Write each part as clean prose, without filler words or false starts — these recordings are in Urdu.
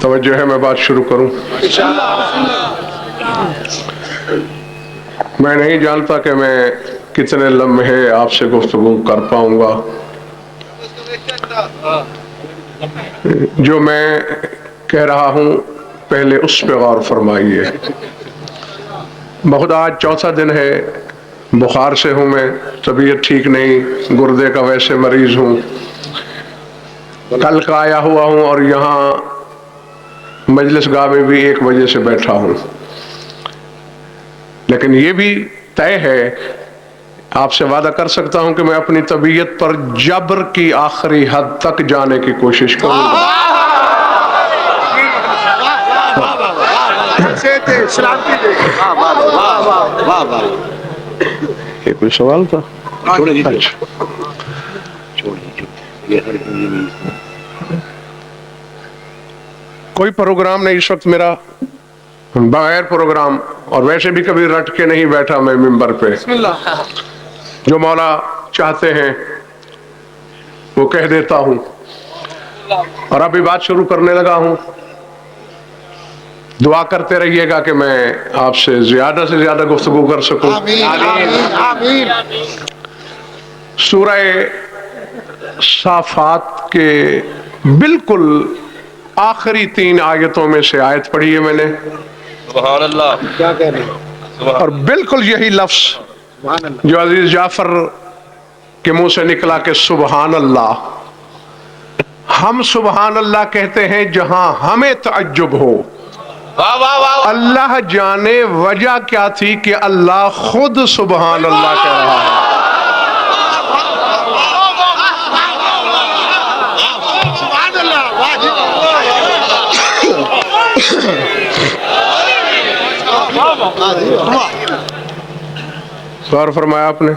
توجہ ہے، میں بات شروع کروں؟ میں نہیں جانتا کہ میں کتنے لمحے آپ سے گفتگو کر پاؤں گا. جو میں کہہ رہا ہوں پہلے اس پہ غور فرمائیے. بخدا آج چوتھا دن ہے، بخار سے ہوں میں، طبیعت ٹھیک نہیں، گردے کا ویسے مریض ہوں، کل کا آیا ہوا ہوں اور یہاں مجلس گاہ میں بھی 1 بجے سے بیٹھا ہوں. لیکن یہ بھی طے ہے، آپ سے وعدہ کر سکتا ہوں کہ میں اپنی طبیعت پر جبر کی آخری حد تک جانے کی کوشش کروں گا. یہ کوئی سوال تھا؟ کوئی پروگرام نہیں اس وقت میرا، بغیر پروگرام، اور ویسے بھی کبھی رٹ کے نہیں بیٹھا میں ممبر پہ. جو مولا چاہتے ہیں وہ کہہ دیتا ہوں، اور ابھی بات شروع کرنے لگا ہوں. دعا کرتے رہیے گا کہ میں آپ سے زیادہ گفتگو کر سکوں. آمین. سورہ صافات کے بالکل آخری 3 آیتوں میں سے آیت پڑھی ہے میں نے، سبحان اللہ. کیا کہہ رہے ہیں؟ اور بالکل یہی لفظ جو عزیز جعفر کے منہ سے نکلا کہ سبحان اللہ. ہم سبحان اللہ کہتے ہیں جہاں ہمیں تعجب ہو. اللہ جانے وجہ کیا تھی کہ اللہ خود سبحان اللہ کہہ رہا ہے. غور فرمایا آپ نے؟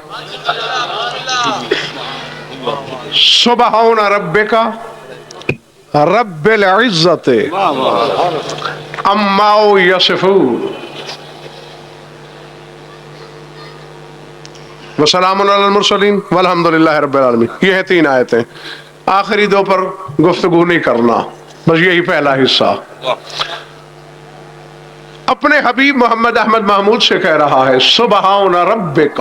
سبحان ربک رب العزت عما یصفون وسلام علی المرسلین والحمد للہ رب العالمین. یہ ہے 3 آیتیں. آخری 2 پر گفتگو نہیں کرنا، بس یہی پہلا حصہ. اپنے حبیب محمد احمد محمود سے کہہ رہا ہے سبحان ربک،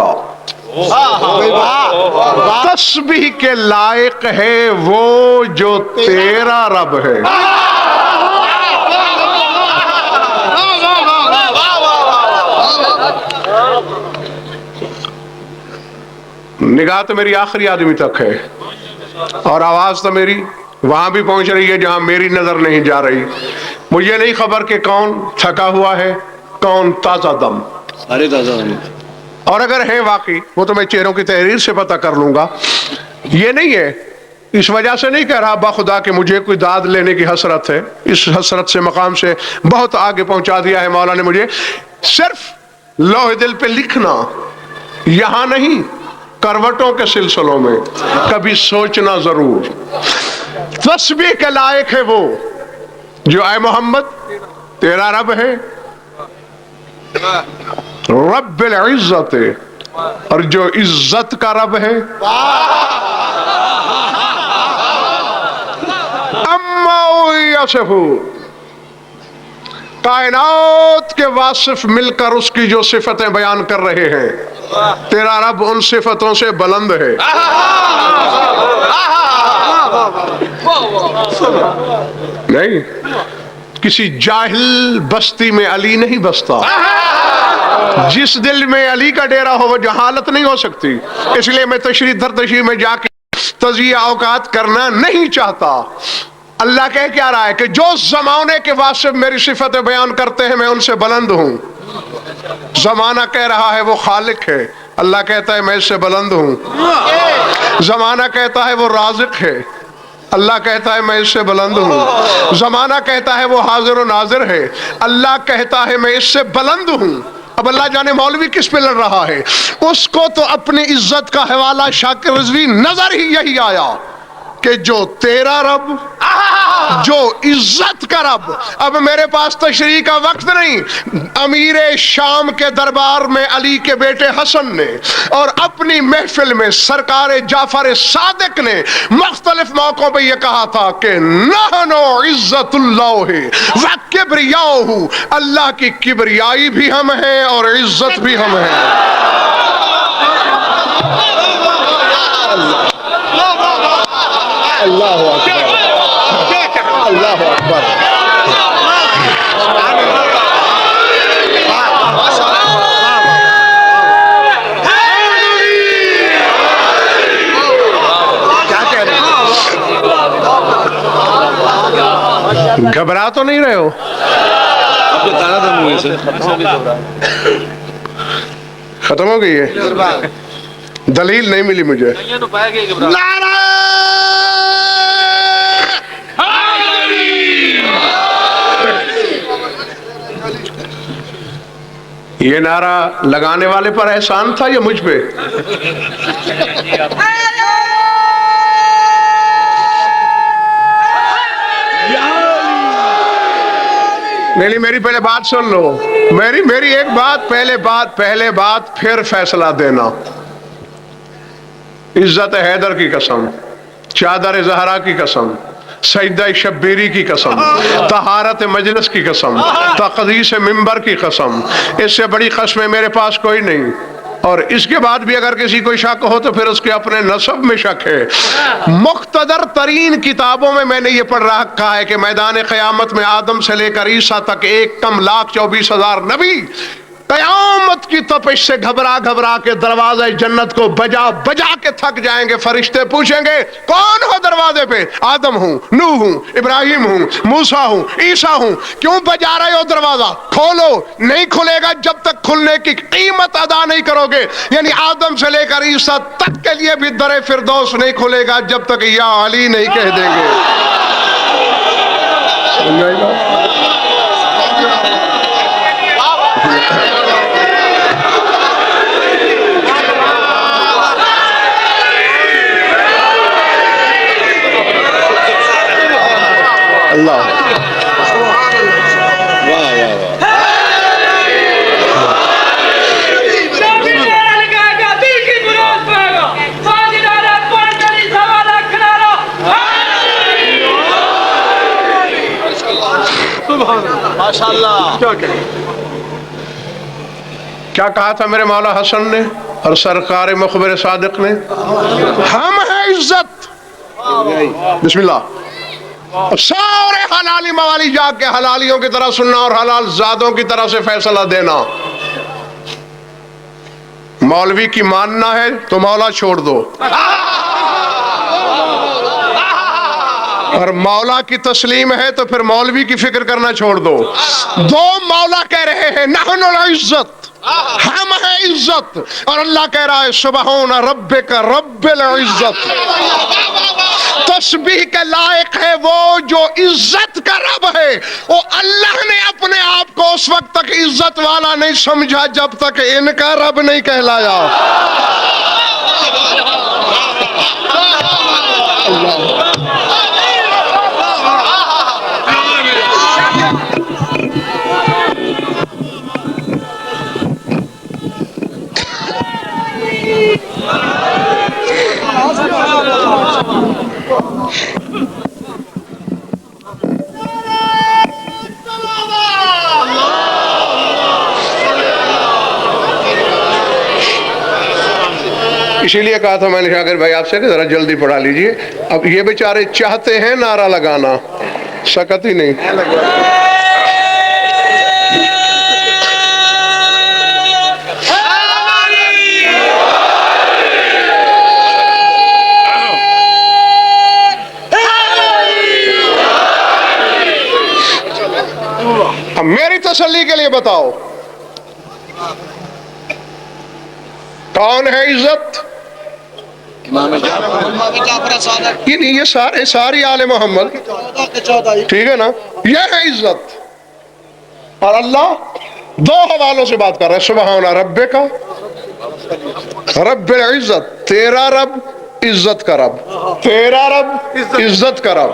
تسبیح کے لائق ہے وہ جو تیرا رب ہے. نگاہ تو میری آخری آدمی تک ہے، اور آواز تو میری وہاں بھی پہنچ رہی ہے جہاں میری نظر نہیں جا رہی. مجھے نہیں خبر کہ کون تھکا ہوا ہے، کون تازہ دم. ارے تازہ دم. اور اگر ہے واقعی وہ تو میں چہروں کی تحریر سے پتہ کر لوں گا. یہ نہیں ہے، اس وجہ سے نہیں کہہ رہا باخدا کہ مجھے کوئی داد لینے کی حسرت ہے. اس حسرت سے مقام سے بہت آگے پہنچا دیا ہے مولا نے مجھے. صرف لوح دل پہ لکھنا، یہاں نہیں، کروٹوں کے سلسلوں میں کبھی سوچنا ضرور. تسبیح کے لائق ہے وہ جو اے محمد تیرا رب ہے، رب العزت، اور جو عزت کا رب ہے. اما یصفون، کائنات کے واصف مل کر اس کی جو صفتیں بیان کر رہے ہیں. تیرا رب ان صفتوں سے بلند ہے. نہیں، کسی جاہل بستی میں علی نہیں بستا. جس دل میں علی کا ڈیرا ہو وہ جہالت نہیں ہو سکتی. اس لیے میں تشریح میں جا کے تجزیہ اوقات کرنا نہیں چاہتا. اللہ کہہ کیا رہا ہے کہ جو زمانے کے واسطے میری صفتیں بیان کرتے ہیں میں ان سے بلند ہوں. زمانہ کہہ رہا ہے وہ خالق ہے، اللہ کہتا ہے میں اس سے بلند ہوں. زمانہ کہتا ہے وہ رازق ہے، اللہ کہتا ہے میں اس سے بلند ہوں. زمانہ کہتا ہے وہ حاضر و ناظر ہے، اللہ کہتا ہے میں اس سے بلند ہوں. اب اللہ جانے مولوی کس پہ لڑ رہا ہے. اس کو تو اپنی عزت کا حوالہ شاکر رضوی نظر ہی یہی آیا کہ جو تیرا رب جو عزت کا رب. اب میرے پاس تشریح کا وقت نہیں. امیر شام کے دربار میں علی کے بیٹے حسن نے اور اپنی محفل میں سرکار جعفر صادق نے مختلف موقعوں پہ یہ کہا تھا کہ نحنو عزت اللہ و کبریاؤہ، اللہ کی کبریائی بھی ہم ہیں اور عزت بھی ہم ہیں. اللہ اکبر، اللہ اکبر. گھبرا تو نہیں رہے ہو؟ ختم ہو گئی ہے؟ دلیل نہیں ملی مجھے. یہ نعرہ لگانے والے پر احسان تھا یا مجھ پہ؟ نہیں میری پہلے بات سن لو. میری ایک بات، پہلے بات پھر فیصلہ دینا. عزت حیدر کی قسم، چادر زہرا کی قسم، سجدہ شبیری کی قسم، طہارت مجلس کی قسم، تقدیس منبر کی قسم، اس سے بڑی قسمیں میرے پاس کوئی نہیں. اور اس کے بعد بھی اگر کسی کو شک ہو تو پھر اس کے اپنے نسب میں شک ہے. مقتدر ترین کتابوں میں نے یہ پڑھ رکھا ہے کہ میدان قیامت میں آدم سے لے کر عیسیٰ تک 1,24,000 نبی قیامت کی تپش سے گھبرا گھبرا کے دروازہ جنت کو بجا بجا کے تھک جائیں گے. فرشتے پوچھیں گے کون ہو دروازے پہ؟ آدم ہوں، نوح ہوں، ابراہیم ہوں، موسیٰ ہوں، عیسیٰ ہوں. کیوں بجا رہے ہو دروازہ؟ کھولو. نہیں کھلے گا جب تک کھلنے کی قیمت ادا نہیں کرو گے. یعنی آدم سے لے کر عیسیٰ تک کے لیے بھی در فردوس نہیں کھلے گا جب تک یا علی نہیں کہہ دیں گے. اللہ کیا کہا تھا میرے مولا حسن نے اور سرکار مخبر صادق نے؟ ہم ہیں عزت. بسم اللہ. سارے حلالی موالی جا کے حلالیوں کی طرح سننا اور حلال زادوں کی طرح سے فیصلہ دینا. مولوی کی ماننا ہے تو مولا چھوڑ دو، اور مولا کی تسلیم ہے تو پھر مولوی کی فکر کرنا چھوڑ دو. دو مولا کہہ رہے ہیں نحن العزت، ہم ہیں عزت، اور اللہ کہہ رہا ہے سبحان ربک رب العزت. تسبیح کے لائق ہے وہ جو عزت کا رب ہے. وہ اللہ نے اپنے آپ کو اس وقت تک عزت والا نہیں سمجھا جب تک ان کا رب نہیں کہلایا. اسی لیے کہا تھا میں نے شاکر بھائی آپ سے کہ ذرا جلدی پڑھا لیجئے. اب یہ بیچارے چاہتے ہیں نعرہ لگانا، سکت ہی نہیں. اب میری تسلی کے لیے بتاؤ کون ہے عزت؟ یہ ساری آل محمد، ٹھیک ہے نا؟ یہ ہے عزت. اور اللہ دو حوالوں سے بات کر رہا ہے. سبحان ربک رب العزت، تیرا رب عزت کا رب، تیرا رب عزت کا رب.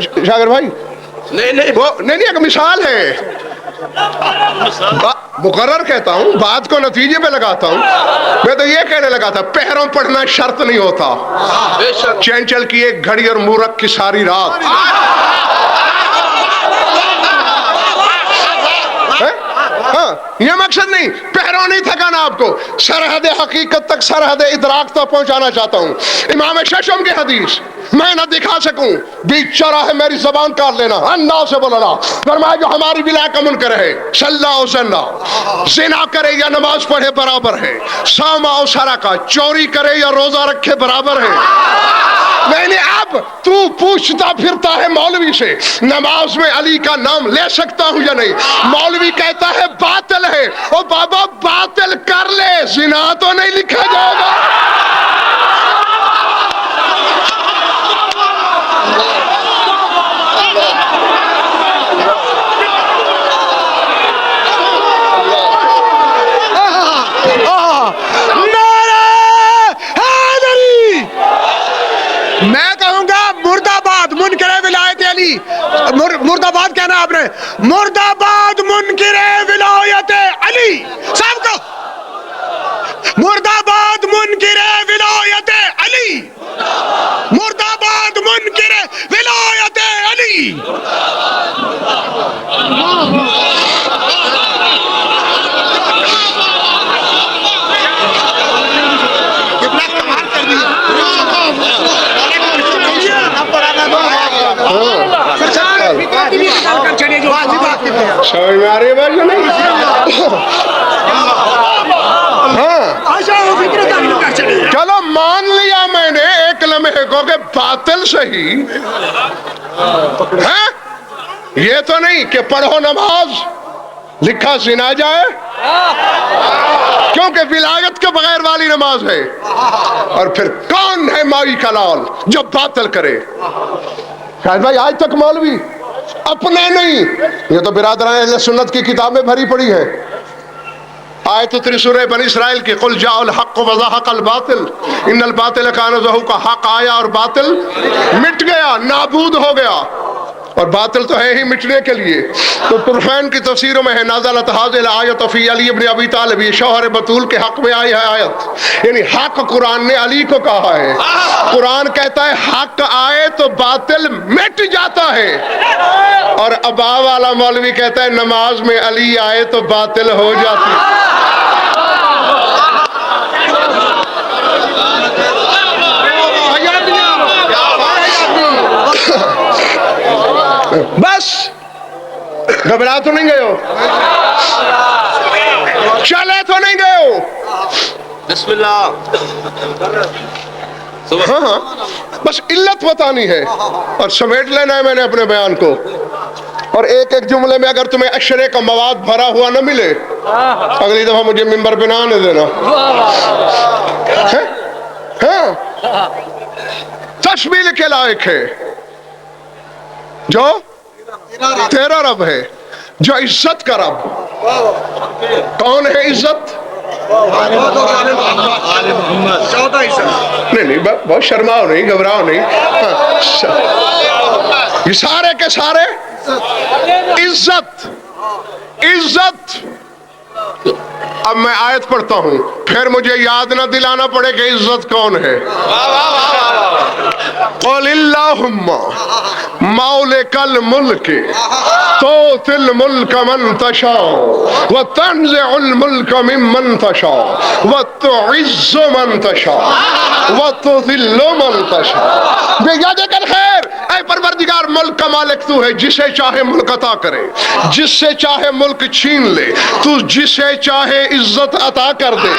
شاگر بھائی نہیں وہ نہیں ایک مثال ہے، مقرر کہتا ہوں، بات کو نتیجے پہ لگاتا ہوں. میں تو یہ کہنے لگا تھا پیروں پڑھنا شرط نہیں ہوتا، بے شک چینچل کی ایک گھڑی اور مورک کی ساری رات. ہاں یہ مقصد نہیں، پیروں نہیں تھکانا آپ کو، سرحد حقیقت تک، سرحد ادراک تک پہنچانا چاہتا ہوں. امام ششم کی حدیث میں نہ دکھا سکوں، بیچ چوراہے میری زبان کاٹ لینا، انداز سے بولنا. فرمایا جو ہماری بلا کا منکر ہے صلی اللہ زنا کرے یا نماز پڑھے برابر ہے، ساما و سرقہ چوری کرے یا روزہ رکھے برابر ہے. میں نے اب تو پوچھتا پھرتا ہے مولوی سے نماز میں علی کا نام لے سکتا ہوں یا نہیں، مولوی کہتا ہے باطل ہے. او بابا باطل کر لے، زنا تو نہیں لکھا جائے گا. میں کہوں گا مرد آباد منکر ولایت علی، مرد آباد کہنا آپ نے، مرد آباد منکر ولایت علی. سب کو مرد آباد منکر ولایت علی، مرد آباد منکر ولایت علی. سمجھ میں آ رہی ہے بات یا نہیں؟ ہاں چلو مان لیا میں نے ایک لمحے کو کہ باطل صحیح ہے، یہ تو نہیں کہ پڑھو نماز لکھا زنا جائے، کیونکہ ولایت کے بغیر والی نماز ہے. اور پھر کون ہے مائی کا لال جو باطل کرے؟ شاید بھائی آج تک مولوی اپنے نہیں، یہ تو برادران اہل سنت کی کتابیں بھری پڑی ہیں. آیت اتری سورہ بنی اسرائیل کی قل جاء الحق وزهق الباطل ان الباطل کان زہوقا. حق آیا اور باطل مٹ گیا، نابود ہو گیا، اور باطل تو ہے ہی مٹنے کے لیے. تو طرفین کی تفسیروں میں ہے نازلت هذه الآیت فی علی ابن ابی طالب، یہ شوہر بطول کے حق میں آئی ہے آیت، یعنی حق قرآن نے علی کو کہا ہے. قرآن کہتا ہے حق آئے تو باطل مٹ جاتا ہے، اور ابا والا مولوی کہتا ہے نماز میں علی آئے تو باطل ہو جاتی ہے. بس گھبرا تو نہیں گئے ہو، چلے تو نہیں گئے ہو. بسم اللہ. ہاں ہاں بس علت بتانی ہے اور سمیٹ لینا ہے میں نے اپنے بیان کو. اور ایک ایک جملے میں اگر تمہیں اشرے کا مواد بھرا ہوا نہ ملے اگلی دفعہ مجھے ممبر پہ نہ آنے دینا. ہاں تشبیہ کے لائق ہے جو تیرا رب ہے، جو عزت کا رب. کون ہے عزت؟ نہیں بہت شرماؤ نہیں، گھبراؤ نہیں. یہ سارے کے سارے عزت عزت. اب میں آیت پڑھتا ہوں پھر مجھے یاد نہ دلانا پڑے کہ عزت کون ہے. قل اللہم مالک الملک تؤتی الملک من تشاء وتنزع الملک ممن تشاء وتعز من تشاء وتذل من تشاء. بیجاد الخیر، اے پروردگار ملک کا مالک تو ہے، جسے چاہے ملک عطا کرے، جس سے چاہے ملک چھین لے، تو جسے چاہے عزت عطا کر دے.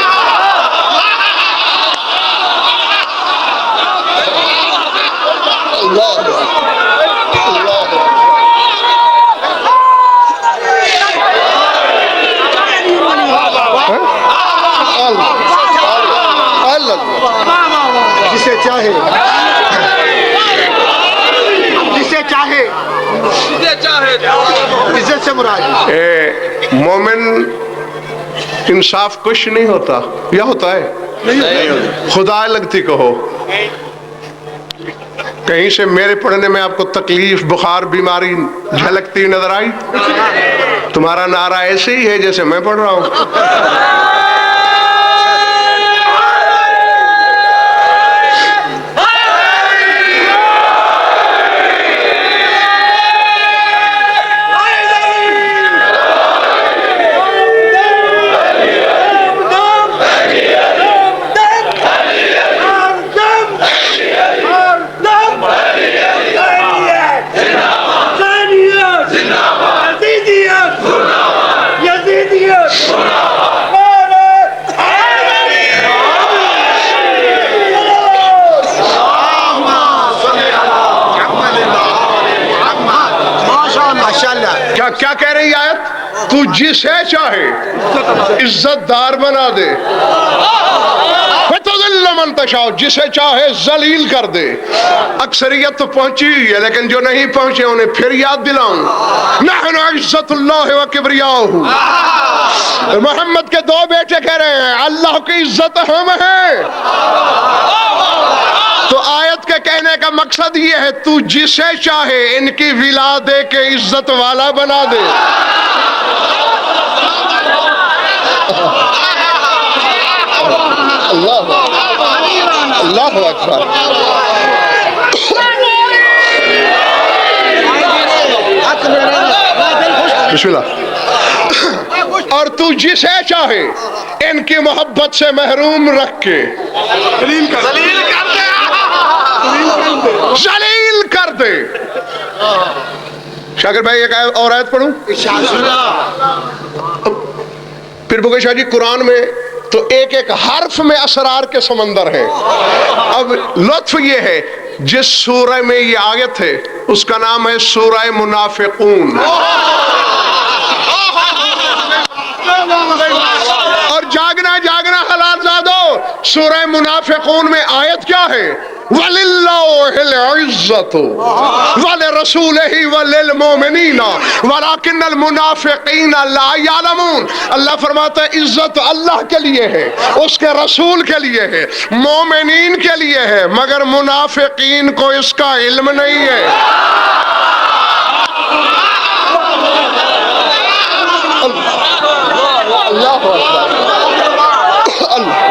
جسے چاہے جسے چاہے عزت سے مراد. مومن انصاف کچھ نہیں ہوتا، یا ہوتا ہے؟ خدا لگتی کہو کہیں سے میرے پڑھنے میں آپ کو تکلیف بخار بیماری جھلکتی نظر آئی؟ تمہارا نعرہ ایسے ہی ہے جیسے میں پڑھ رہا ہوں. کیا کہہ رہی آیت؟ تو جسے چاہے عزت دار بنا دے، فَتُذِلُّ مَن تَشَاءُ، جسے چاہے ذلیل کر دے. اکثریت تو پہنچی ہوئی ہے، لیکن جو نہیں پہنچے انہیں پھر یاد دلاؤں. نحن عزت اللہ و کبریاؤہ. محمد کے دو بیٹے کہہ رہے ہیں اللہ کی عزت ہم ہیں. تو آیت کے کہنے کا مقصد یہ ہے تو جسے چاہے ان کی ولا دے کے عزت والا بنا دے. اللہ اکبر. بسم اللہ. اور تو جسے چاہے ان کی محبت سے محروم رکھ کے ذلیل کر دے. شاکر بھائی ایک اور آیت پڑھوں؟ پھر بھگے شاہ جی قرآن میں تو ایک ایک حرف میں اسرار کے سمندر ہیں. اب لطف یہ ہے جس سورہ میں یہ آیت ہے اس کا نام ہے سورہ منافقون. اور جاگنا جاگنا حلال زادو، سورہ منافقون میں آیت کیا ہے؟ وَلِلَّهِ الْعِزَّةُ وَلِرَسُولِهِ وَلِلْمُؤْمِنِينَ وَلَكِنَّ الْمُنَافِقِينَ لَا يَعْلَمُونَ. اللہ فرماتا ہے عزت اللہ کے لیے ہے، اس کے رسول کے لیے ہے، مومنین کے لیے ہے، مگر منافقین کو اس کا علم نہیں ہے. اللہ اللہ.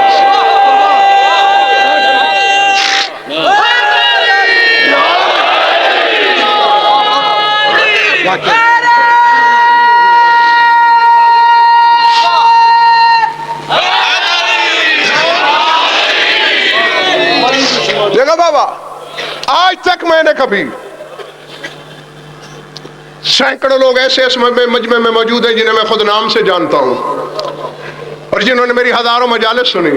دیکھو بابا، آج تک میں نے کبھی سینکڑوں لوگ ایسے اس مجمع میں موجود ہیں جنہیں میں خود نام سے جانتا ہوں اور جنہوں نے میری ہزاروں مجالس سنی،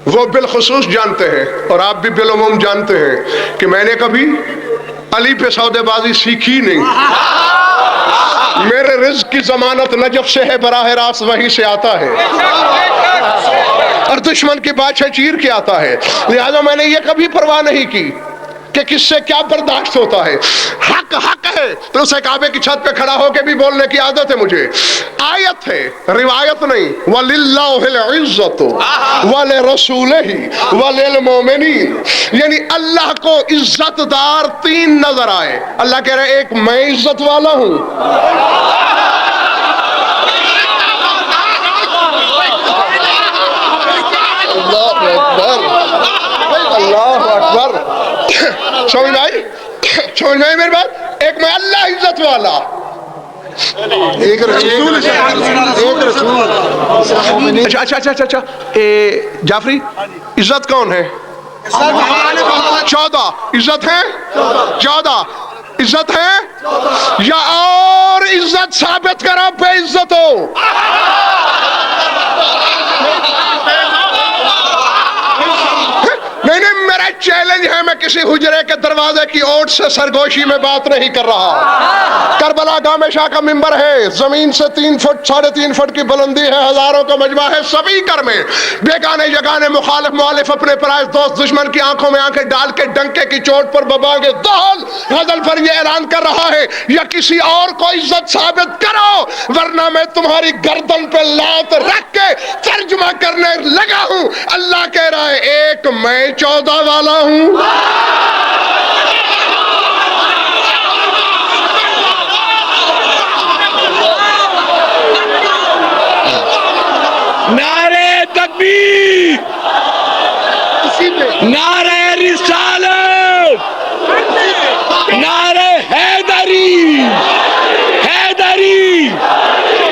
وہ بالخصوص جانتے ہیں اور آپ بھی بالعموم جانتے ہیں کہ میں نے کبھی علی پہ سودے بازی سیکھی نہیں. میرے رزق کی ضمانت نجف سے ہے، براہ راست وہیں سے آتا ہے اور دشمن کی بادشاہ چیر کے آتا ہے. لہذا میں نے یہ کبھی پرواہ نہیں کی کہ کس سے کیا برداشت ہوتا ہے. حق حق ہے تو اسے کعبے کی چھت پہ کھڑا ہو کے بھی بولنے کی عادت ہے مجھے. آیت ہے، روایت نہیں. وَلِلَّهِ الْعِزَّةُ وَلِرَسُولِهِ وَلِلْمُؤْمِنِينَ، یعنی اللہ کو عزت دار تین نظر آئے. اللہ کہہ رہے ایک میں عزت والا ہوں، اللہ اکبر اللہ اکبر. سمجھ میں میری بات؟ ایک میں اللہ عزت والا، ایک رسول. اچھا جعفری عزت کون ہے؟ 14 عزت ہے، 14 عزت ہے یا اور عزت ثابت کرو بے عزت ہو. نہیں میرا چیلنج ہے، میں کسی حجرے کے دروازے کی اوٹ سے سرگوشی میں بات نہیں کر رہا. کربلا گام شاہ کا ممبر ہے، زمین سے 3 فٹ 3.5 فٹ کی بلندی ہے، ہزاروں کا مجمع ہے. سبھی کر میں بیگانے جگانے مخالف مؤلف اپنے پرائز دوست دشمن کی آنکھوں میں آنکھیں ڈال کے ڈنکے کی چوٹ پر ببانگے دہل غزل پر یہ اعلان کر رہا ہے یا کسی اور کو عزت ثابت کرو ورنہ میں تمہاری گردن پہ لات رکھ کے ترجمہ کرنے لگا ہوں. اللہ کہہ رہا ہے ایک میں 14 والا ہوں. نعرہ تکبیر، نعرہ رسالت، نعرہ حیدری، حیدری،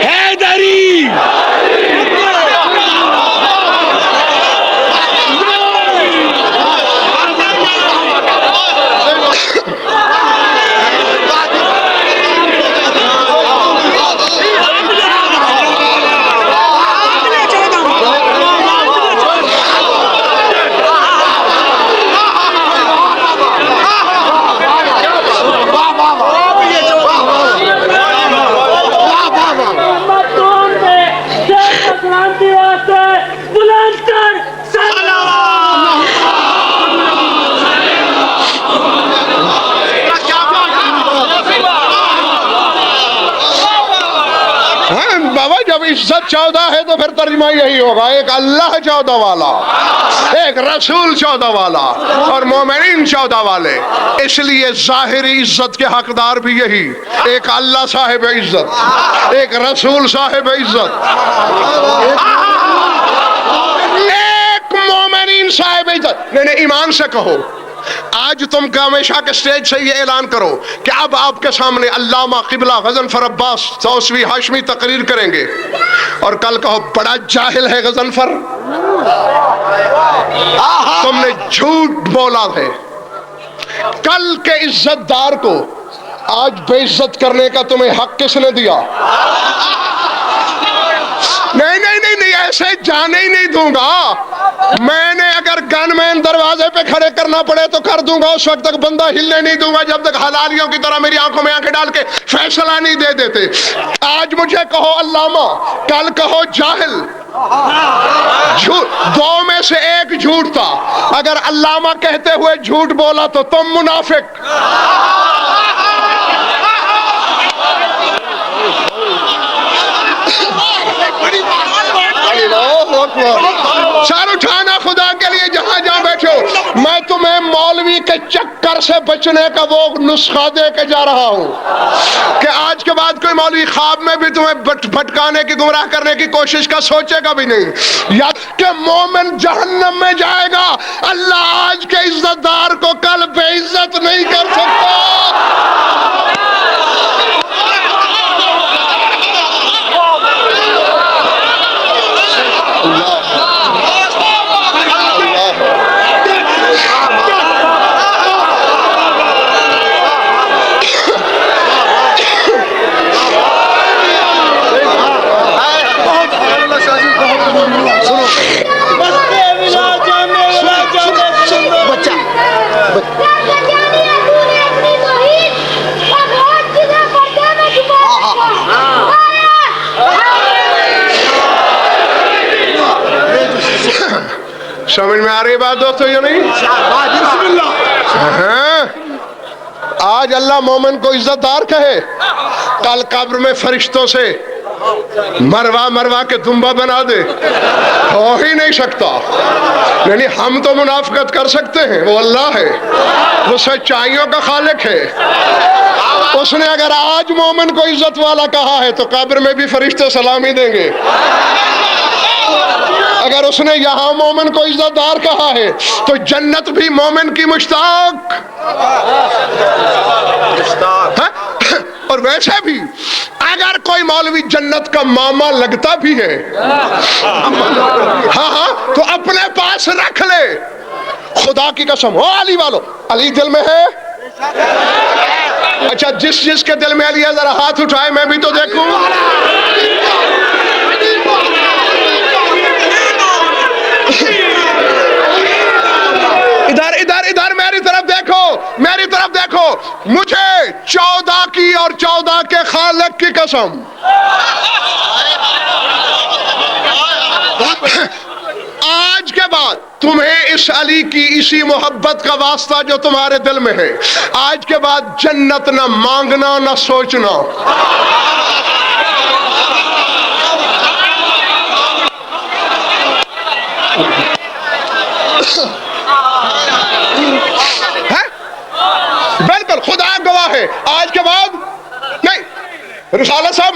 حیدری. بابا جب عزت 14 ہے تو پھر ترجمہ یہی ہوگا ایک اللہ 14 والا، ایک رسول 14 والا اور مومنین 14 والے. اس لیے ظاہری عزت کے حقدار بھی یہی، ایک اللہ صاحب عزت، ایک رسول صاحب عزت، ایک مومنین صاحب عزت. نہیں ایمان سے کہو. آج تم ہمیشہ کے سٹیج سے یہ اعلان کرو کہ اب آپ کے سامنے علامہ قبلہ غضنفر عباس توسوی ہاشمی تقریر کریں گے، اور کل کہو بڑا جاہل ہے غضنفر، تم نے جھوٹ بولا ہے. کل کے عزت دار کو آج بے عزت کرنے کا تمہیں حق کس نے دیا؟ نہیں نہیں نہیں نہیں، ایسے جانے ہی نہیں دوں گا. میں نے اگر گن مین دروازے پہ کھڑے کرنا پڑے تو کر دوں گا، اس وقت تک بندہ ہلنے نہیں دوں گا جب تک حلالیوں کی طرح میری آنکھوں میں آنکھیں ڈال کے فیصلہ نہیں دے دیتے. آج مجھے کہو علامہ، کل کہو جاہل. دو میں سے ایک جھوٹ تھا. اگر علامہ کہتے ہوئے جھوٹ بولا تو تم منافق. سر اٹھانا خدا کے لیے جہاں جہاں بیٹھو. میں تمہیں مولوی کے چکر سے بچنے کا وہ نسخہ دے کے جا رہا ہوں کہ آج کے بعد کوئی مولوی خواب میں بھی تمہیں بھٹکانے کی، گمراہ کرنے کی کوشش کا سوچے گا بھی نہیں. یا کہ مومن جہنم میں جائے گا، اللہ آج کے عزت دار کو کل بے عزت نہیں کر سکتا. سمجھ میں آ رہی بات دوستو یا نہیں؟ آج اللہ مومن کو عزت دار کہے، کل قبر میں فرشتوں سے مروا کے دمبا بنا دے، ہو ہی نہیں سکتا. یعنی ہم تو منافقت کر سکتے ہیں، وہ اللہ ہے، وہ سچائیوں کا خالق ہے. اس نے اگر آج مومن کو عزت والا کہا ہے تو قبر میں بھی فرشتے سلامی دیں گے. اگر اس نے یہاں مومن کو عزت دار کہا ہے تو جنت بھی مومن کی مشتاق. اور ویسے بھی اگر کوئی مولوی جنت کا ماما لگتا بھی ہے ہاں تو اپنے پاس رکھ لے. خدا کی قسم ہو علی والو، علی دل میں ہے؟ اچھا جس کے دل میں علی ہے ذرا ہاتھ اٹھائے میں بھی تو دیکھوں. ادھر میری طرف دیکھو. مجھے 14 کی اور 14 کے خالق کی قسم، آج کے بعد تمہیں اس علی کی اسی محبت کا واسطہ جو تمہارے دل میں ہے، آج کے بعد جنت نہ مانگنا نہ سوچنا.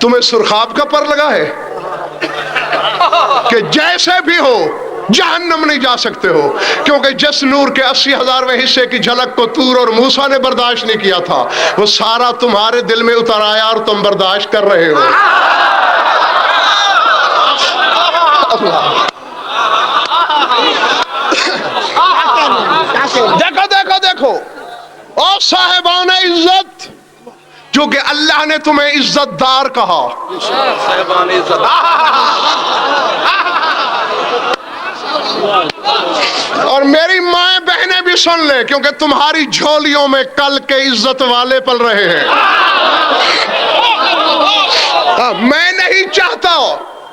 تمہیں سرخاب کا پر لگا ہے کہ جیسے بھی ہو جہنم نہیں جا سکتے ہو، کیونکہ جس نور کے 80,000ویں حصے کی جھلک کو طور اور موسیٰ نے برداشت نہیں کیا تھا، وہ سارا تمہارے دل میں اتر آیا اور تم برداشت کر رہے ہو۔ دیکھو دیکھو دیکھو، او صاحبان عزت، جو کہ اللہ نے تمہیں عزت دار کہا، اور میری مائیں بہنیں بھی سن لیں، کیونکہ تمہاری جھولیوں میں کل کے عزت والے پل رہے ہیں۔ میں نہیں چاہتا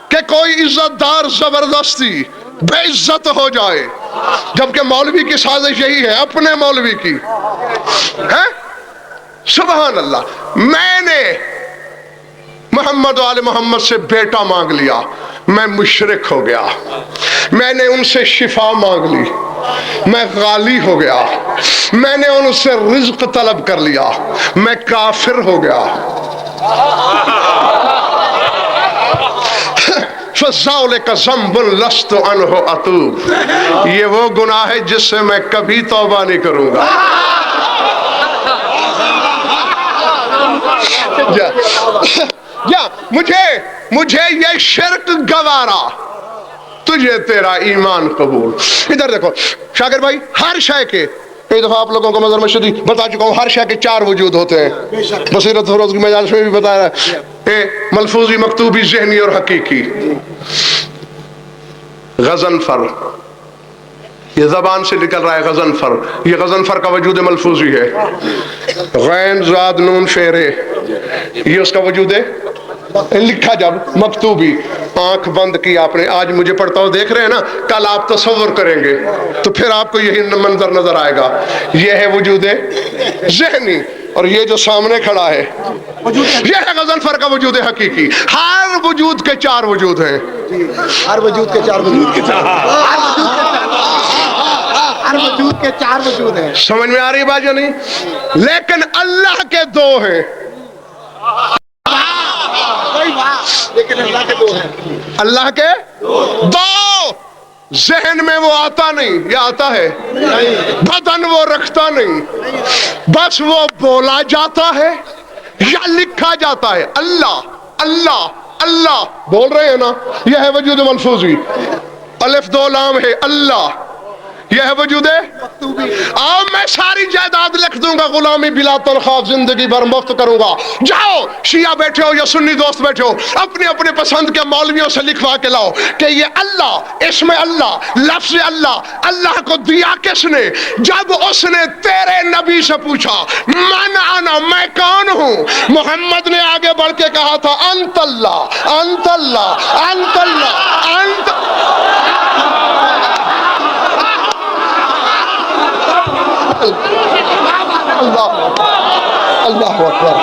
کہ کوئی عزت دار زبردستی بے عزت ہو جائے، جبکہ مولوی کی سازش یہی ہے، اپنے مولوی کی ہے۔ سبحان اللہ، میں نے محمد و آل محمد سے بیٹا مانگ لیا، میں مشرک ہو گیا۔ میں نے ان سے شفا مانگ لی، میں غالی ہو گیا۔ میں نے ان سے رزق طلب کر لیا، میں کافر ہو گیا۔ فَذَلِكَ ذَنْبٌ لَسْتُ عَنْهُ أَتُوبُ، یہ وہ گناہ ہے جس سے میں کبھی توبہ نہیں کروں گا۔ مجھے یہ شرک گوارا، تجھے تیرا ایمان قبول۔ ادھر دیکھو شاکر بھائی، ہر شے کے، کئی دفعہ آپ لوگوں کو مظہر مشہدی بتا چکا ہوں، ہر شے کے 4 وجود ہوتے ہیں۔ بصیرت فروز کی مجالس میں بھی بتایا ہے، ملفوظی، مکتوبی، ذہنی اور حقیقی۔ غضنفر، یہ زبان سے نکل رہا ہے غضنفر، یہ غضنفر کا وجود ملفوظی ہے۔ غین زاد نون شیرے، یہ اس کا وجود ہے لکھا جب مکتوبی۔ آنکھ بند کی آپ نے، آج مجھے پڑھتا ہو دیکھ رہے ہیں نا، کل آپ تصور کریں گے تو پھر آپ کو یہی منظر نظر آئے گا۔ یہ ہے وجود ذہنی، اور یہ جو سامنے کھڑا ہے یہ ہے غضنفر کا وجود حقیقی۔ ہر وجود کے 4 وجود ہیں، ہر وجود کے 4 وجود ہر وجود کے 4 وجود ہیں۔ سمجھ میں آ رہی بات یا نہیں؟ لیکن اللہ کے 2 ہیں، لیکن اللہ کے 2 ہیں۔ اللہ کے 2۔ ذہن میں وہ آتا نہیں، یہ آتا ہے، بدن وہ رکھتا نہیں، بس وہ بولا جاتا ہے یا لکھا جاتا ہے۔ اللہ اللہ اللہ بول رہے ہیں نا، یہ ہے وجود ملفوظی۔ الف 2 لام ہے اللہ، یہ ہے وجود ہے۔ آؤ میں ساری جائیداد لکھ دوں گا، غلامی بلا تنخواہ زندگی بھر مفت کروں گا۔ جاؤ شیعہ بیٹھے ہو یا سنی دوست بیٹھے ہو، اپنے اپنے پسند کے مولویوں سے لکھوا کے لاؤ کہ یہ اللہ، اسم اللہ، لفظ اللہ، اللہ کو دیا کس نے؟ جب اس نے تیرے نبی سے پوچھا من انا، میں کون ہوں؟ محمد نے آگے بڑھ کے کہا تھا انت اللہ، انت اللہ، انت اللہ، انت اللہ اللہ اکبر۔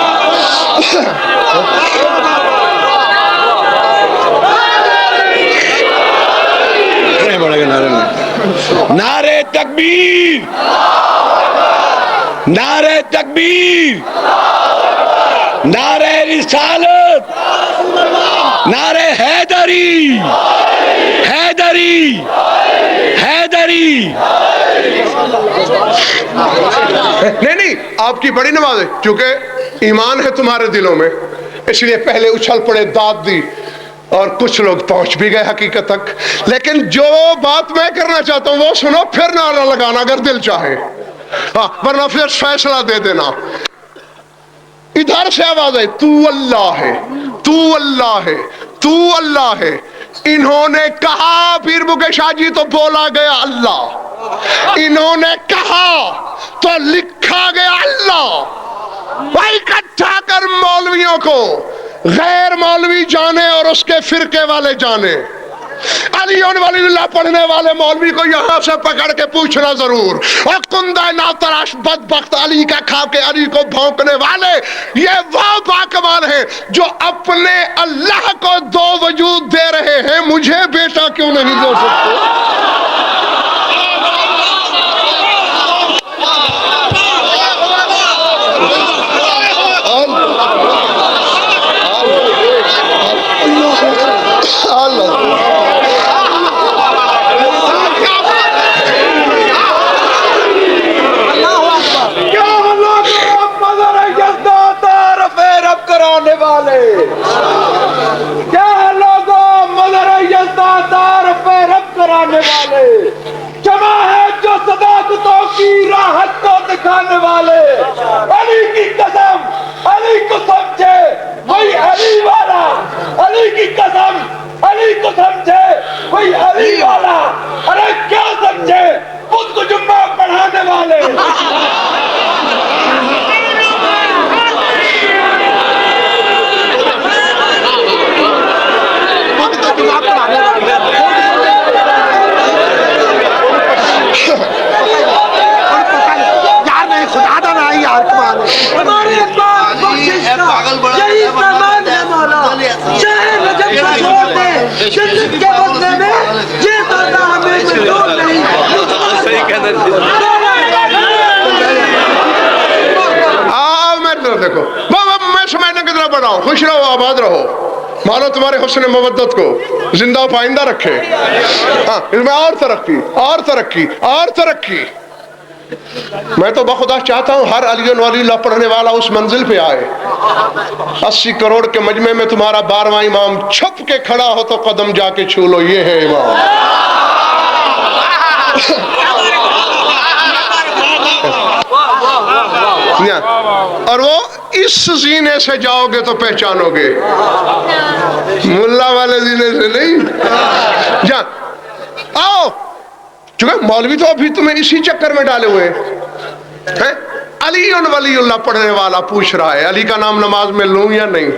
نعرے تکبیر، نعرے تکبیر، نعرے رسالت، نعرے حیدری، حیدری، حیدری۔ نہیں، آپ کی بڑی نماز ہے، چونکہ ایمان ہے تمہارے دلوں میں، اس لیے پہلے اچھل پڑے، داد دی، اور کچھ لوگ پہنچ بھی گئے حقیقت تک۔ لیکن جو بات میں کرنا چاہتا ہوں وہ سنو، پھر نعرہ لگانا اگر دل چاہے، ورنہ پھر فیصلہ دے دینا۔ ادھر سے آواز ہے تو اللہ ہے، تو اللہ ہے، تو اللہ ہے۔ انہوں نے کہا پیر بکے شاہ جی تو بولا گیا اللہ، انہوں نے کہا تو لکھا گیا اللہ۔ بھائی اکٹھا کر مولویوں کو، غیر مولوی جانے اور اس کے فرقے والے جانے۔ علی ولی اللہ پڑھنے والے مولوی کو یہاں سے پکڑ کے پوچھنا ضرور، اور کندہ ناتراش بدبخت علی کا کھا کے علی کو بھونکنے والے، یہ وہ باکمال ہیں جو اپنے اللہ کو 2 وجود دے رہے ہیں، مجھے بیٹا کیوں نہیں دے سکتے؟ جمع ہے جو صداقتوں کی راحت کو دکھانے والے. علی کی قسم علی کو سمجھے وہی علی والا, علی کی قسم علی کو سمجھے وہی علی والا. ارے کیا سمجھے خود کو جمعہ پڑھانے والے. یار نہیں خدا دا نہ یار کمال ہمارے پاک بخشش کا یہی فرمان ہے مولا. شہر نجف کو چھوڑ دے جنت کے بدلے میں یہ وعدہ ہمیں منظور نہیں. دیکھو میں سمجھنے کی طرح بڑھا ہوں. خوش رہو, آباد رہو. مانو تمہارے حسن مودت کو زندہ و پائندہ رکھے. ہاں اس میں اور ترقی اور ترقی اور ترقی. میں تو بخدا چاہتا ہوں ہر علی ولی اللہ پڑھنے والا اس منزل پہ آئے. 80 کروڑ کے مجمع میں تمہارا 12واں امام چھپ کے کھڑا ہو تو قدم جا کے چھو لو, یہ ہے امام. اور وہ اس زینے سے جاؤ گے تو پہچانو گے, ملا والے زینے سے نہیں. جا آؤ, چونکہ مولوی تو ابھی تمہیں اسی چکر میں ڈالے ہوئے ہیں. علی ولی اللہ پڑھنے والا پوچھ رہا ہے علی کا نام نماز میں لوں یا نہیں.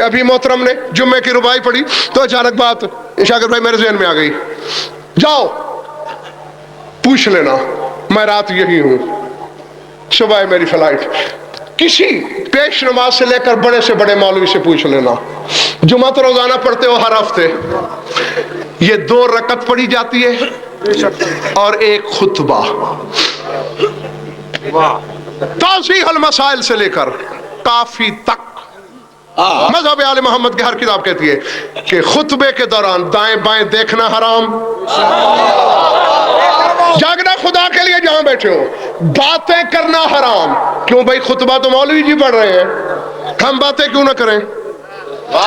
ابھی محترم نے جمعے کی ربائی پڑھی تو اچانک بات شاکر بھائی میرے ذہن میں آ گئی. جاؤ پوچھ لینا, میں رات یہی ہوں, صبح ہے میری فلائٹ. کسی پیش نماز سے لے کر بڑے سے بڑے مولوی سے پوچھ لینا. جمعہ تو روزانہ پڑھتے ہو ہر ہفتے, یہ 2 رکعت پڑھی جاتی ہے اور ایک خطبہ. توضیح المسائل سے لے کر کافی تک مذہب آل محمد کی ہر کتاب کہتی ہے کہ خطبے کے دوران دائیں بائیں دیکھنا حرام. جاگنا خدا کے لیے جہاں بیٹھے ہو, باتیں کرنا حرام. کیوں بھائی خطبہ تو مولوی جی پڑھ رہے ہیں, ہم باتیں کیوں نہ کریں,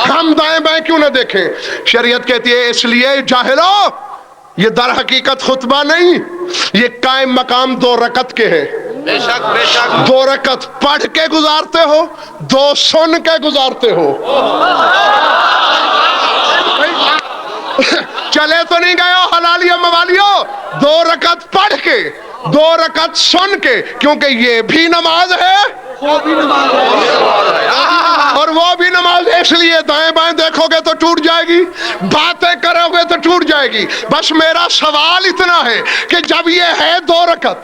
ہم دائیں بائیں کیوں نہ دیکھیں. شریعت کہتی ہے اس لیے جاہلو یہ در حقیقت خطبہ نہیں, یہ قائم مقام 2 رکعت کے ہیں. بے شک بے شک 2 رکعت پڑھ کے گزارتے ہو, 2 سن کے گزارتے ہو. چلے تو نہیں گئے ہو حلالیو موالیو, 2 رکعت پڑھ کے 2 رکعت سن کے, کیونکہ یہ بھی نماز ہے اور وہ بھی نماز ہے. اس لیے دائیں بائیں دیکھو گے تو ٹوٹ جائے گی, باتیں کرو گے تو ٹوٹ جائے گی. بس میرا سوال اتنا ہے کہ جب یہ ہے 2 رکعت,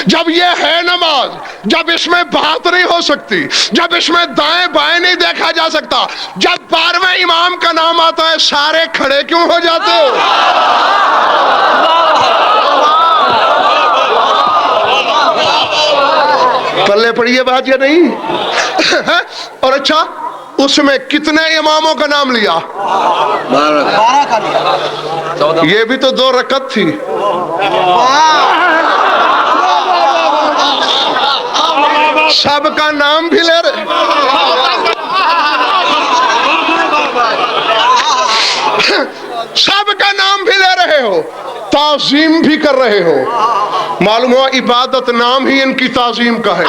جب یہ ہے نماز, جب اس میں بات نہیں ہو سکتی, جب اس میں دائیں بائیں نہیں دیکھا جا سکتا, جب 12ویں امام کا نام آتا ہے سارے کھڑے کیوں ہو جاتے ہو؟ پلے پڑی ہے بات یا نہیں؟ اور اچھا اس میں کتنے اماموں کا نام لیا؟ 12 کا لیا. یہ بھی تو 2 رکعت تھی. سب کا نام بھی لے رہے, سب کا نام بھی لے رہے ہو, تعظیم بھی کر رہے ہو. معلوم ہوا عبادت نام ہی ان کی تعظیم کا ہے.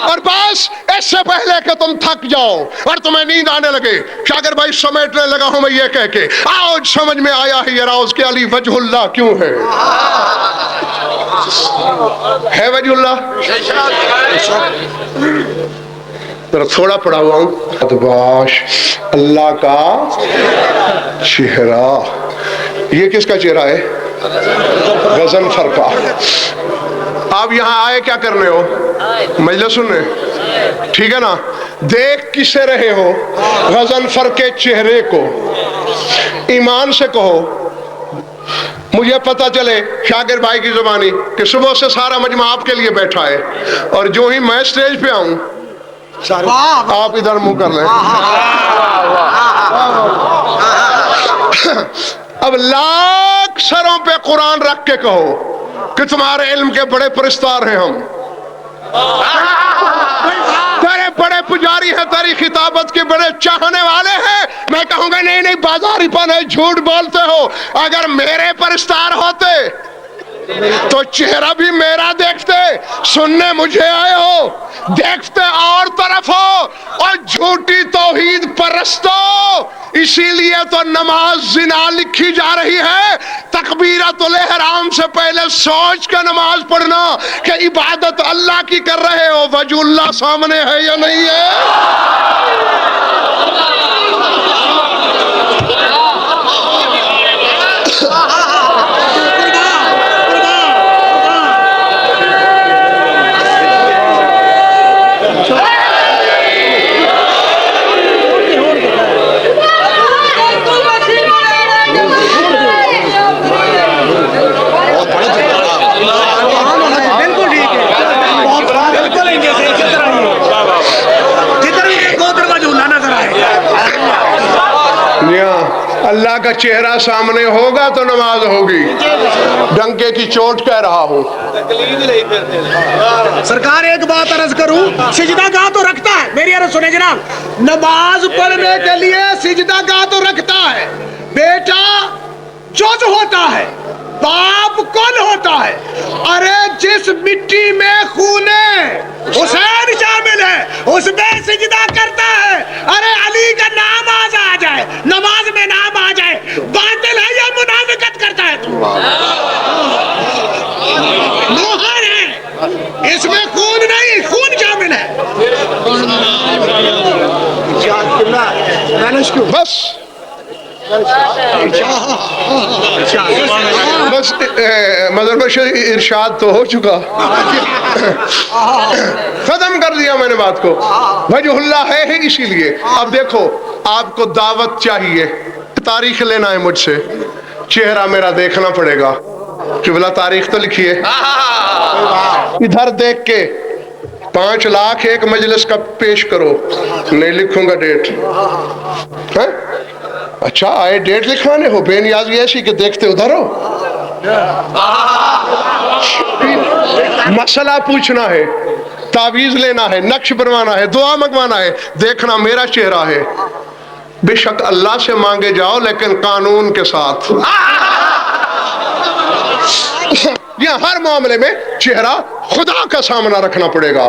اور بس اس سے پہلے کہ تم تھک جاؤ اور تمہیں نیند آنے لگے, شاکر بھائی سمیٹنے لگا ہوں میں یہ کہہ کے, آؤ سمجھ میں آیا ہے یہ راز کہ علی وجہ اللہ کیوں ہے. ہے وجہ اللہ, تھوڑا پڑھا ہوا ہوں. ادباش اللہ کا چہرہ, یہ کس کا چہرہ ہے؟ غضنفر کا. آپ یہاں آئے کیا کرنے ہو؟ مجلس سننے, ٹھیک ہے نا. دیکھ کسے رہے ہو؟ غضنفر کے چہرے کو. ایمان سے کہو, مجھے پتا چلے شاکر بھائی کی زبانی کہ صبح سے سارا مجمع آپ کے لیے بیٹھا ہے, اور جو ہی میں سٹیج پہ آؤں آپ ادھر منہ کر لیں. اب لاکھ سروں پہ قرآن رکھ کے کہو کہ تمہارے علم کے بڑے پرستار ہیں ہم, تیرے بڑے پجاری ہیں، تیری خطابت کے بڑے چاہنے والے ہیں، میں کہوں گا نہیں نہیں بازاری پن ہے، جھوٹ بولتے ہو. اگر میرے پرستار ہوتے تو چہرہ بھی میرا دیکھتے، سننے مجھے آئے ہو، دیکھتے اور طرف ہو، اور جھوٹی توحید پرستو. اسی لیے تو نماز زنا لکھی جا رہی ہے. تکبیرۃ الاحرام سے پہلے سوچ کے نماز پڑھنا کہ عبادت اللہ کی کر رہے ہو، وجہ اللہ سامنے ہے یا نہیں ہے. اللہ کا چہرہ سامنے ہوگا تو نماز ہوگی. ڈنکے کی چوٹ کہہ رہا ہوں. سرکار ایک بات عرض کروں، سجدہ گاہ تو رکھتا ہے، میری عرض سنیں جناب، نماز پڑھنے کے لیے سجدہ گاہ تو رکھتا ہے. بیٹا جز ہوتا ہے، باپ کل ہوتا ہے. ارے جس مٹی میں خون حسین شامل ہے اس میں سجدہ کرتا ہے. ارے علی کا نام آ جائے، نماز میں نام آ جائے، باطل ہے یا منافقت کرتا ہے تو؟ موہر ہے، اس میں خون نہیں، خون شامل ہے. بس بس مظہر بشیر ارشاد تو ہو چکا، ختم کر دیا میں نے بات کو. وجہ اللہ ہے ہی اسی لیے. اب دیکھو آپ کو دعوت چاہیے، تاریخ لینا ہے مجھ سے، چہرہ میرا دیکھنا پڑے گا. قبلہ تاریخ تو لکھیے، ادھر دیکھ کے 5 لاکھ ایک مجلس کا پیش کرو. نہیں لکھوں گا ڈیٹ. اچھا آئے ڈیٹ لکھوانے ہو، بے نیازی ایسی کہ دیکھتے ادھر ہو. مسئلہ پوچھنا ہے، تعویذ لینا ہے، نقش بنوانا ہے، دعا منگوانا ہے، دیکھنا میرا چہرہ ہے. بے شک اللہ سے مانگے جاؤ لیکن قانون کے ساتھ. یہ ہر معاملے میں چہرہ خدا کا سامنا رکھنا پڑے گا.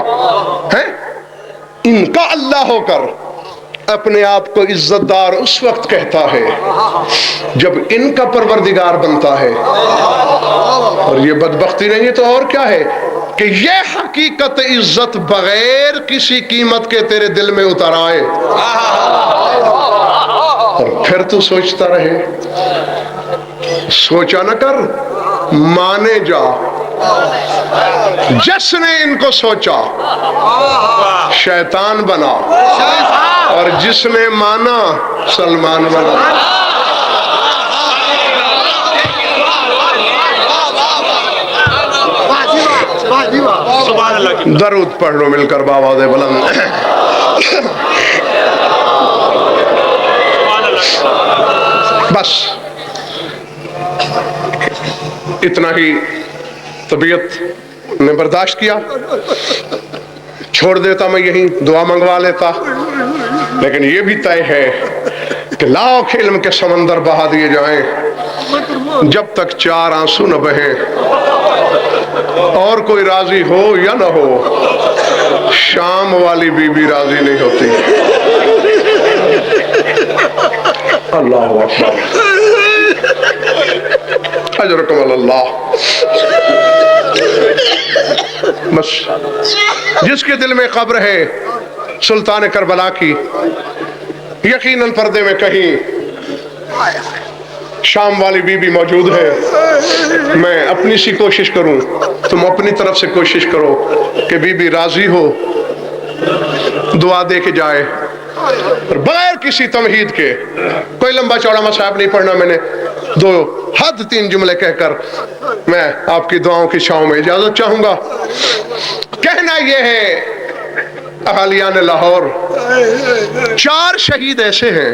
ان کا اللہ ہو کر اپنے آپ کو عزت دار اس وقت کہتا ہے جب ان کا پروردگار بنتا ہے. اور یہ بدبختی نہیں ہے تو اور کیا ہے کہ یہ حقیقت عزت بغیر کسی قیمت کے تیرے دل میں اتر آئے اور پھر تو سوچتا رہے. سوچا نہ کر، مانے جا. جس نے ان کو سوچا شیطان بنا، اور جس نے مانا سلمان بنا. درود پڑھ لو مل کر بآواز بلند. بس اتنا ہی طبیعت نے برداشت کیا. چھوڑ دیتا میں یہیں دعا منگوا لیتا، لیکن یہ بھی طے ہے کہ لاکھ علم کے سمندر بہا دیے جائیں، جب تک 4 آنسو نہ بہیں اور کوئی راضی ہو یا نہ ہو، شام والی بی بی راضی نہیں ہوتی. اللہ اکبر. اجرکم اللہ. بس جس کے دل میں قبر ہے سلطان کربلا کی، یقیناً پردے میں کہیں شام والی بی بی موجود ہے. میں اپنی سی کوشش کروں، تم اپنی طرف سے کوشش کرو کہ بی بی راضی ہو، دعا دے کے جائے، اور بغیر کسی تمہید کے. کوئی لمبا چوڑا مصحف نہیں پڑھنا میں نے، 2 حد 3 جملے کہہ کر میں آپ کی دعاؤں کی چھاؤں میں اجازت چاہوں گا. کہنا یہ ہے اہالیان لاہور، 4 شہید ایسے ہیں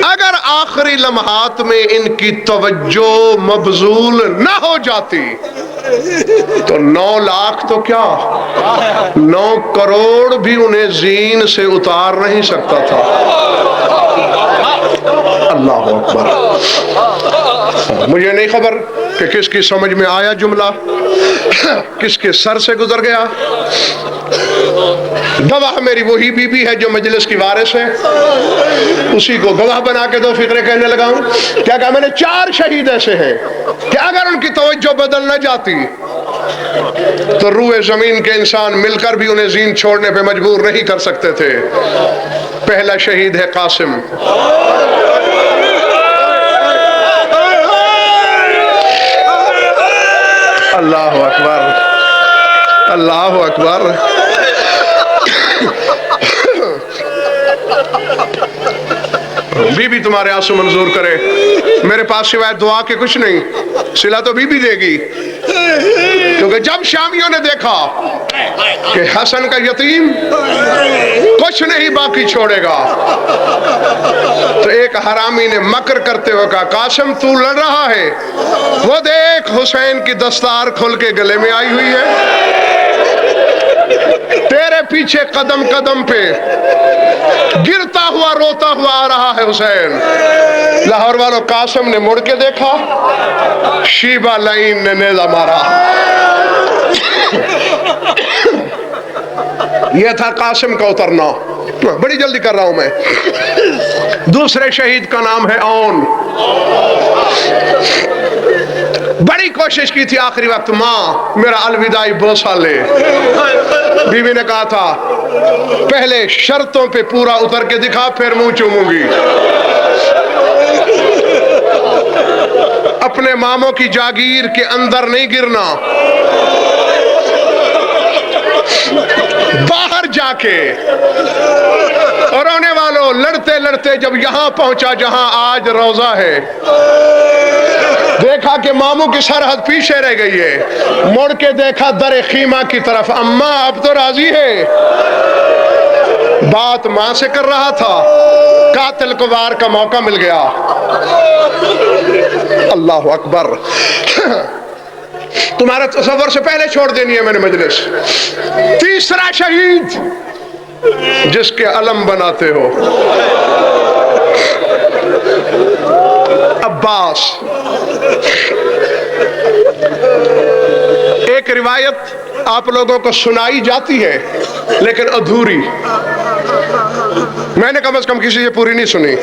اگر آخری لمحات میں ان کی توجہ مبذول نہ ہو جاتی تو 9 لاکھ تو کیا 9 کروڑ بھی انہیں زین سے اتار نہیں سکتا تھا. اللہ اکبر. مجھے نہیں خبر کہ کس کی سمجھ میں آیا جملہ, کس کے سر سے گزر گیا. گواہ میری وہی بی بی ہے جو مجلس کی وارث ہے, اسی کو گواہ بنا کے 2 فقرے کہنے لگا ہوں. کیا کہا میں نے 4 شہید ایسے ہیں کہ اگر ان کی توجہ بدل نہ جاتی تو روئے زمین کے انسان مل کر بھی انہیں زین چھوڑنے پہ مجبور نہیں کر سکتے تھے. پہلا شہید ہے قاسم. اللہ اکبر, اللہ اکبر. بی بی تمہارے آنسو منظور کرے. میرے پاس سوائے دعا کے کچھ نہیں, صلہ تو بی بی دے گی. کیونکہ جب شامیوں نے دیکھا کہ حسن کا یتیم کچھ نہیں باقی چھوڑے گا, تو ایک حرامی نے مکر کرتے ہوئے کہا قاسم تو لڑ رہا ہے, وہ دیکھ حسین کی دستار کھل کے گلے میں آئی ہوئی ہے, تیرے پیچھے قدم قدم پہ گرتا ہوا روتا ہوا آ رہا ہے حسین. لاہور والوں, قاسم نے مڑ کے دیکھا, شیبہ لعین نے نیزہ مارا. یہ تھا قاسم کا اترنا. بڑی جلدی کر رہا ہوں میں. دوسرے شہید کا نام ہے اون. بڑی کوشش کی تھی آخری وقت, ماں میرا الوداعی بوسہ لے. بی بی نے کہا تھا پہلے شرطوں پہ پورا اتر کے دکھا, پھر منہ چوموں گی. اپنے ماموں کی جاگیر کے اندر نہیں گرنا, باہر جا کے. اور رونے والوں, لڑتے لڑتے جب یہاں پہنچا جہاں آج روضہ ہے, دیکھا کہ ماموں کی سرحد پیچھے رہ گئی ہے. مڑ کے دیکھا در خیمہ کی طرف, اماں اب تو راضی ہے. بات ماں سے کر رہا تھا, قاتل کو وار کا موقع مل گیا. اللہ اکبر. تمہارے تصور سے پہلے چھوڑ دینی ہے میں نے مجلس. تیسرا شہید جس کے علم بناتے ہو, عباس. ایک روایت آپ لوگوں کو سنائی جاتی ہے لیکن ادھوری. میں نے کم از کم کسی سے پوری نہیں سنی.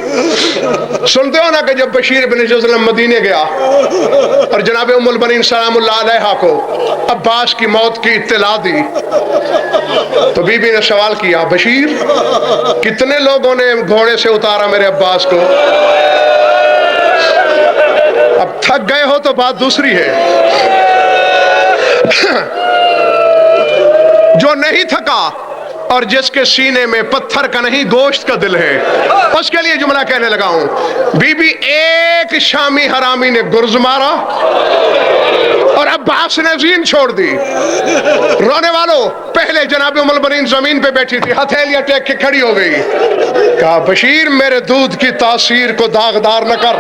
سنتے ہو نا کہ جب بشیر بن جزلم مدینے گیا اور جناب ام البنین سلام اللہ علیہا کو عباس کی موت کی اطلاع دی, تو بی بی نے سوال کیا, بشیر کتنے لوگوں نے گھوڑے سے اتارا میرے عباس کو؟ اب تھک گئے ہو تو بات دوسری ہے. جو نہیں تھکا اور جس کے سینے میں پتھر کا نہیں گوشت کا دل ہے, اس کے لیے جملہ کہنے لگا ہوں. بی بی ایک شامی حرامی نے گرز مارا اور عباس نے زین چھوڑ دی. رونے والوں, پہلے جناب ام البنین زمین پہ بیٹھی تھی, ہتھیلیاں ٹیک کے کھڑی ہو گئی. کہا بشیر میرے دودھ کی تاثیر کو داغدار نہ کر,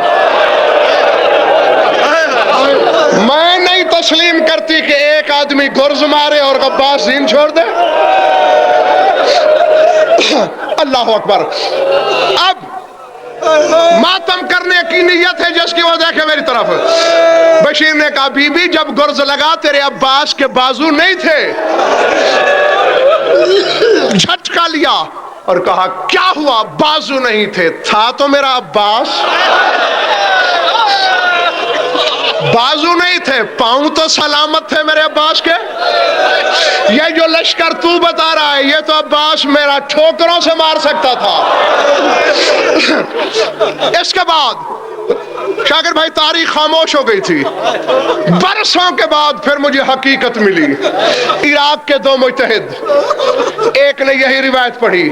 میں نہیں تسلیم کرتی کہ ایک آدمی گرز مارے اور عباس زین چھوڑ دے. اللہ اکبر. اب ماتم کرنے کی نیت ہے جس کی وہ دیکھے میری طرف. بشیر نے کہا بی بی جب گرز لگا تیرے عباس کے بازو نہیں تھے, جھٹکا لیا اور کہا کیا ہوا, بازو نہیں تھے, تھا تو میرا عباس. بازو نہیں تھے, پاؤں تو سلامت تھے میرے عباس کے. یہ جو لشکر تو بتا رہا ہے, یہ تو عباس میرا ٹھوکروں سے مار سکتا تھا. اس کے بعد شاکر بھائی تاریخ خاموش ہو گئی تھی. برسوں کے بعد پھر مجھے حقیقت ملی. عراق کے 2 مجتہد, ایک نے یہی روایت پڑھی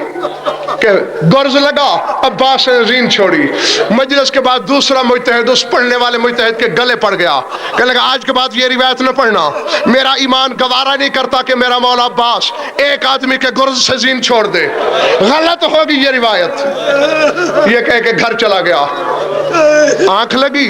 کہ گرز لگا, عباس نے زین چھوڑی. مجلس کے بعد دوسرا مجتہد اس پڑھنے والے مجتہد کے گلے پڑ گیا, کہنے لگا آج کے بعد یہ روایت نہ پڑھنا, میرا ایمان گوارا نہیں کرتا کہ میرا مولا عباس ایک آدمی کے گرز سے زین چھوڑ دے, غلط ہوگی یہ روایت. یہ کہہ کے گھر چلا گیا. آنکھ لگی